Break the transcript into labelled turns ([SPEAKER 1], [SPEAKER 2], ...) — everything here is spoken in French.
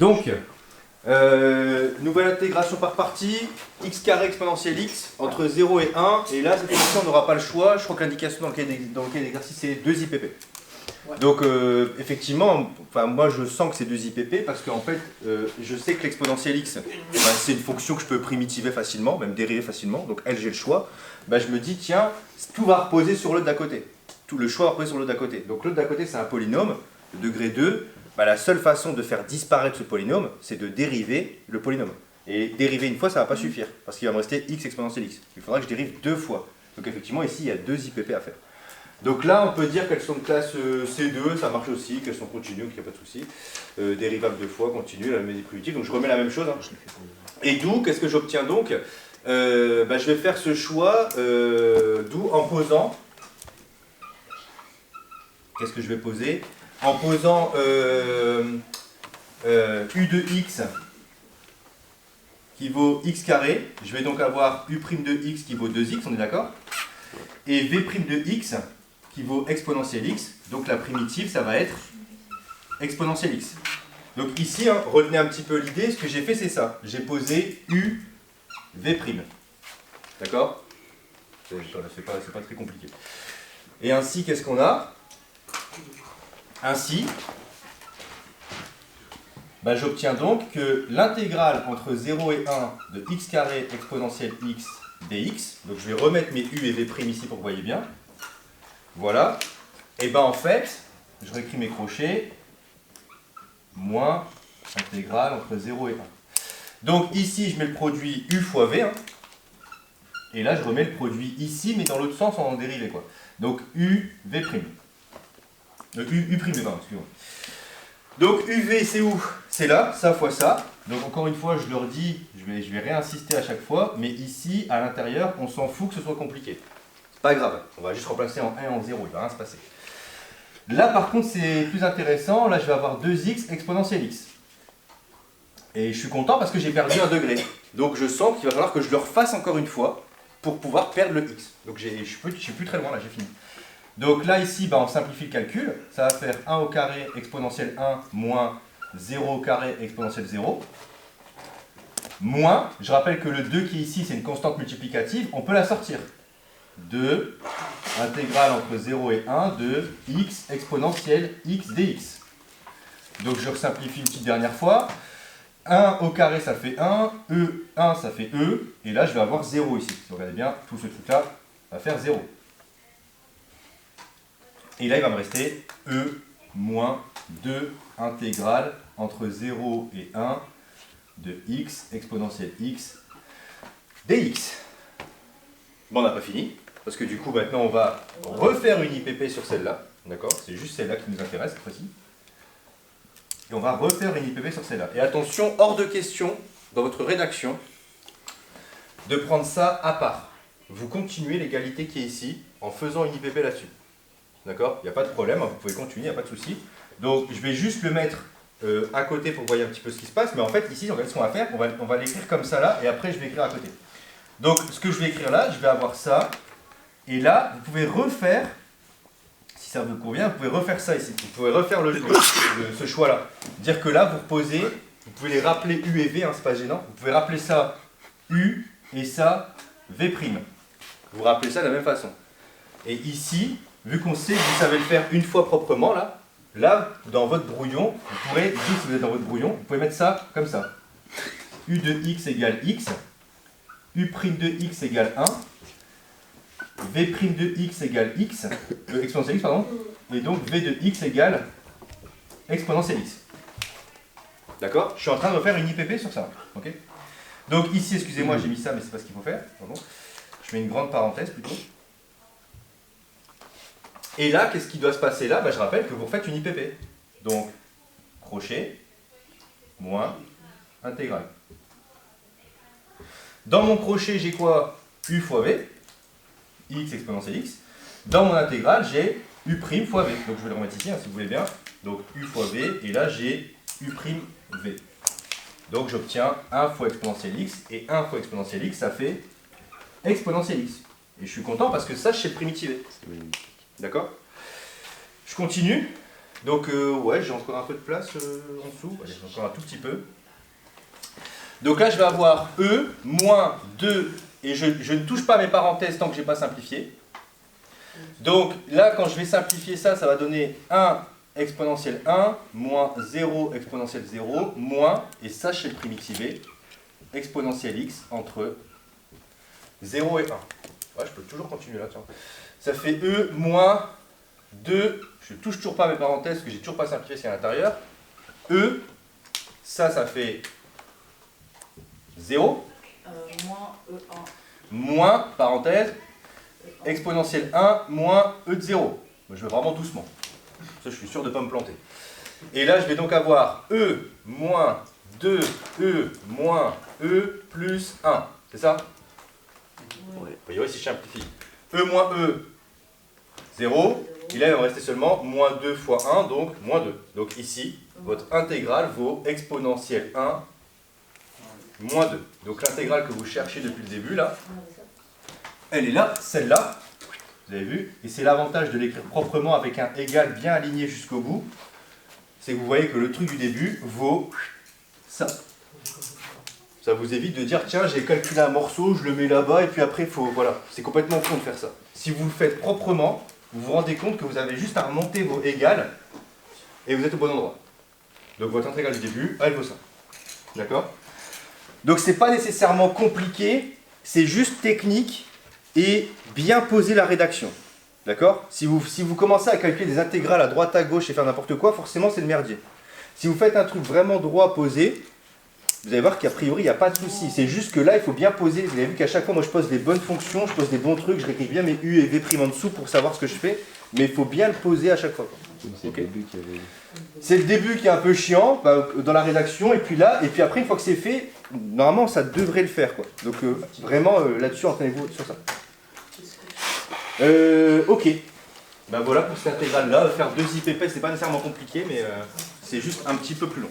[SPEAKER 1] Donc, nouvelle intégration par partie, x carré exponentielle x entre 0 et 1. Et là, cette fois-ci, on n'aura pas le choix. Je crois que l'indication dans le cahier d'exercice, c'est 2 IPP. Ouais. Donc, effectivement, moi, je sens que c'est 2 IPP parce qu'en fait, je sais que l'exponentielle x, c'est une fonction que je peux primitiver facilement, même dériver facilement. Donc, elle, j'ai le choix. Je me dis, tiens, tout va reposer sur l'autre d'à côté. Tout le choix va reposer sur l'autre d'à côté. Donc, l'autre d'à côté, c'est un polynôme de degré 2. La seule façon de faire disparaître ce polynôme, c'est de dériver le polynôme. Et dériver une fois, ça ne va pas suffire, parce qu'il va me rester x exponentielle x. Il faudra que je dérive 2 fois. Donc effectivement, ici, il y a 2 IPP à faire. Donc là, on peut dire qu'elles sont de classe C2, ça marche aussi, qu'elles sont continues, qu'il n'y a pas de souci. Dérivables 2 fois, continue, la même des primitives. Donc je remets la même chose. Hein. Et d'où, qu'est-ce que j'obtiens donc? Je vais faire ce choix, d'où en posant. Qu'est-ce que je vais poser? En posant u de x qui vaut x carré, je vais donc avoir u' de x qui vaut 2x, on est d'accord? Et v' de x qui vaut exponentielle x, donc la primitive, ça va être exponentielle x. Donc ici, hein, retenez un petit peu l'idée, ce que j'ai fait, c'est ça. J'ai posé u v'. D'accord? C'est pas très compliqué. Et ainsi, qu'est-ce qu'on a? Ainsi, j'obtiens donc que l'intégrale entre 0 et 1 de x carré exponentielle x dx, donc je vais remettre mes u et v' ici pour que vous voyez bien, voilà, et en fait, je réécris mes crochets, moins intégrale entre 0 et 1. Donc ici, je mets le produit u fois v, hein, et là je remets le produit ici, mais dans l'autre sens en dérivé, quoi. Donc u v'. U', pardon, excusez-moi. Donc UV, c'est où? C'est là, ça fois ça. Donc encore une fois, je leur dis, je vais réinsister à chaque fois, mais ici, à l'intérieur, on s'en fout que ce soit compliqué. C'est pas grave, on va juste remplacer en 1 et en 0, il va rien se passer. Là, par contre, c'est plus intéressant. Là, je vais avoir 2x exponentielle x. Et je suis content parce que j'ai perdu un degré. Donc je sens qu'il va falloir que je le refasse encore une fois pour pouvoir perdre le x. Donc je suis plus très loin, là, j'ai fini. Donc là, ici, on simplifie le calcul. Ça va faire 1 au carré exponentielle 1 moins 0 au carré exponentielle 0. Moins, je rappelle que le 2 qui est ici, c'est une constante multiplicative. On peut la sortir. 2 intégrale entre 0 et 1 de x exponentielle x dx. Donc je resimplifie une petite dernière fois. 1 au carré, ça fait 1. 1, ça fait e. Et là, je vais avoir 0 ici. Si vous regardez bien, tout ce truc-là va faire 0. Et là, il va me rester e moins 2 intégrale entre 0 et 1 de x exponentielle x dx. Bon, on n'a pas fini, parce que du coup, maintenant, on va refaire une IPP sur celle-là. D'accord? C'est juste celle-là qui nous intéresse, cette fois-ci. Et on va refaire une IPP sur celle-là. Et attention, hors de question, dans votre rédaction, de prendre ça à part. Vous continuez l'égalité qui est ici, en faisant une IPP là-dessus. D'accord? Il n'y a pas de problème, vous pouvez continuer, il n'y a pas de souci. Donc je vais juste le mettre à côté pour que vous voyez un petit peu ce qui se passe. Mais en fait, ici, regardez ce qu'on va faire. On va l'écrire comme ça là, et après je vais écrire à côté. Donc ce que je vais écrire là, je vais avoir ça. Et là, vous pouvez refaire, si ça vous convient, vous pouvez refaire ça ici. Vous pouvez refaire ce choix-là. Dire que là, vous reposez, vous pouvez les rappeler u et v, hein, c'est pas gênant. Vous pouvez rappeler ça u et ça v'. Vous rappelez ça de la même façon. Et ici, vu qu'on sait que vous savez le faire une fois proprement, là, dans votre brouillon, vous pourrez, si vous êtes dans votre brouillon, vous pouvez mettre ça comme ça. U de x égale x, u' de x égale 1, v' de x égale x, exponentielle x, pardon, et donc v de x égale exponentielle x. D'accord? Je suis en train de refaire une IPP sur ça. Okay? Donc ici, excusez-moi, j'ai mis ça, mais c'est pas ce qu'il faut faire. Pardon. Je mets une grande parenthèse plutôt. Et là, qu'est-ce qui doit se passer là? Je rappelle que vous refaites une IPP. Donc, crochet, moins, intégrale. Dans mon crochet, j'ai quoi? U fois V, x exponentielle x. Dans mon intégrale, j'ai U' fois V. Donc je vais le remettre ici, hein, si vous voulez bien. Donc U fois V, et là j'ai U' V. Donc j'obtiens 1 fois exponentielle x, et 1 fois exponentielle x, ça fait exponentielle x. Et je suis content parce que ça, je sais le primitiver. D'accord? Je continue. Donc, ouais, j'ai encore un peu de place en dessous. Allez, encore un tout petit peu. Donc là, je vais avoir E moins 2, et je ne touche pas mes parenthèses tant que je n'ai pas simplifié. Donc là, quand je vais simplifier ça, ça va donner 1 exponentielle 1, moins 0 exponentielle 0, moins, et ça, je sais le primitiver, exponentielle x entre 0 et 1. Ouais, je peux toujours continuer là, tiens. Ça fait E moins 2, je ne touche toujours pas mes parenthèses, parce que j'ai toujours pas simplifié ce qu'il y a à l'intérieur. E, ça fait 0.
[SPEAKER 2] Moins E1.
[SPEAKER 1] Moins, parenthèse, exponentielle 1 moins E de 0. Je vais vraiment doucement. Ça, je suis sûr de ne pas me planter. Et là, je vais donc avoir E moins 2E moins E plus 1. C'est ça?
[SPEAKER 2] Oui.
[SPEAKER 1] A priori, si je simplifie. E moins E, 0. Et là, il va me rester seulement moins 2 fois 1, donc moins 2. Donc ici, votre intégrale vaut exponentielle 1 moins 2. Donc l'intégrale que vous cherchez depuis le début, là, elle est là, celle-là. Vous avez vu? Et c'est l'avantage de l'écrire proprement avec un égal bien aligné jusqu'au bout. C'est que vous voyez que le truc du début vaut ça. Ça vous évite de dire, tiens, j'ai calculé un morceau, je le mets là-bas, et puis après, il faut... Voilà, c'est complètement con de faire ça. Si vous le faites proprement, vous vous rendez compte que vous avez juste à remonter vos égales, et vous êtes au bon endroit. Donc votre intégrale du début, elle vaut ça. D'accord? Donc c'est pas nécessairement compliqué, c'est juste technique et bien poser la rédaction. D'accord? Si vous commencez à calculer des intégrales à droite à gauche et faire n'importe quoi, forcément c'est le merdier. Si vous faites un truc vraiment droit, posé, vous allez voir qu'a priori il n'y a pas de souci. C'est juste que là il faut bien poser. Vous avez vu qu'à chaque fois moi je pose les bonnes fonctions, je pose des bons trucs, je réécris bien mes U et V' en dessous pour savoir ce que je fais, mais il faut bien le poser à chaque fois. Okay. C'est le début qui est un peu chiant dans la rédaction, et puis après une fois que c'est fait, normalement ça devrait le faire, quoi. Donc vraiment là-dessus entraînez-vous sur ça. Ok. Ben voilà pour cette intégrale là, faire 2 IPP c'est pas nécessairement compliqué, mais c'est juste un petit peu plus long.